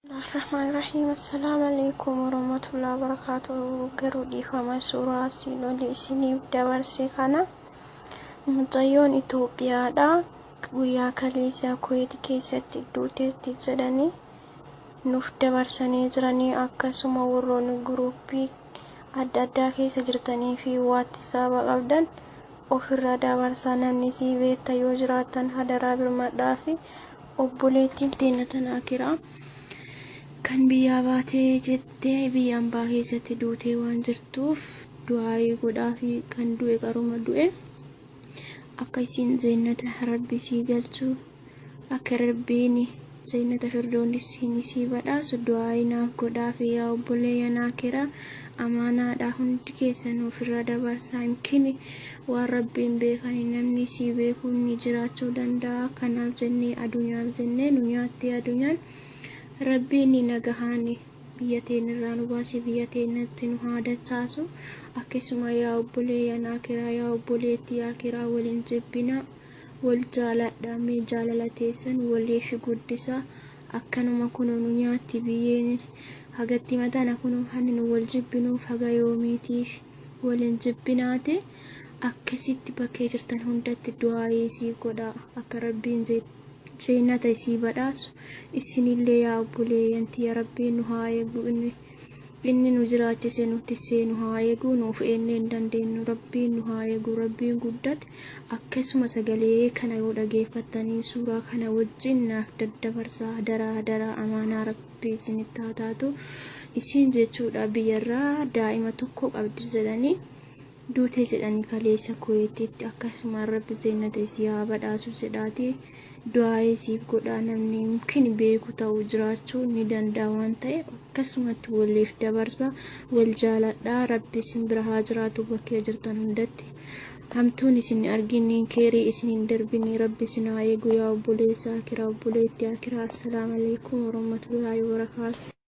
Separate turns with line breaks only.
Bismillahirrahmanirrahim. Assalamualaikum warahmatullahi wabarakatuh. Garuu dhiifama suuraa asiin olii isiniif dabarse kana mucayyoon Itoophiyaadha. Guyyaa kaleessaa Kuweet keessatti duuteetti jedhanii nuuf dabarsanii jiranii, akkasuma warroonni guruupii adda addaa keessa jirtanii fi waattisaaba qabdan ofirra dabarsaa. Namni si beekta yoo jiraatan hadaraa birmadhaa fi obboleettiin teenya tanaa kiraa kan biyyaa baatee jettee biyya ambaa keessatti duutee waan jirtuuf du'aayii godhaa fi kan du'e qaruma du'e akka isin zeennata rabbi sii galchu, akka rabbiin zeennata firdoonisiin sii badhaasu du'aayii naaf godhaa fi yaa obboleeyya naa kiraa amaanaadha. Hundi keessan ofirra dabarsaa. Yookiin waan rabbiin beekanii namni sii beekuun ni jiraachuu danda'a. Kanaaf jennee addunyaaf jennee nu nyaatti addunyaan Rabbiin ni nagahaani biyya teenirraa nu baasee biyya teenatti nu haa dachaasu. Akkasuma yaa obboleeyya naa kiraa, yaa obboleettii yaa kiraa waliin jibbina, wal jaaladhaa. Mee jaalala teessan waliif guddisaa. Akkanuma kunoo nu nyaatti biyyeen hagatti mataana kunoo hanni nu wal jibbinuuf haga yoomiitiif waliin jibbinaate. Akkasitti bakkee jirtan hundatti du'aayii sii godhaa akka rabbiin zeennata isii badhaasu. Isinillee yaa obboleeyyantii yaa rabbiin nu haa eegu. Inni nu jiraachise nuti seenu haa eegu. Nuuf ennee hin dandeenyu rabbiin nu haa eegu. Rabbiin guddate. Akkasuma sagalee kana yoo dhageeffattanii suuraa kana wajjin naaf daddabarsaa. Hadaraa amaanaa rabbii isinitti haa taatu. Isin jechuudha biyyarraa daa'ima tokko qabdi jedhanii duute jedhanii kaleessa Kuweetitti, akkasuma rabbi zeennata isii haa badhaasu jedhaati. Du'aayii siif godhaa. Namni yookiin beeku ta'uu jiraachuu ni danda'a waan ta'eef akkasumatti waliif dabarsaa, wal jaaladhaa. Rabbi isin bira haa jiraatu bakkee jirtan hundatti. Hamtuun isin arginu keerii isin hin darbine rabbi isin haa eegu yaa obboleessaa kiraa, obboleettii kiraa. Assalaamu alaikum warahmatullahi wabarakatuh.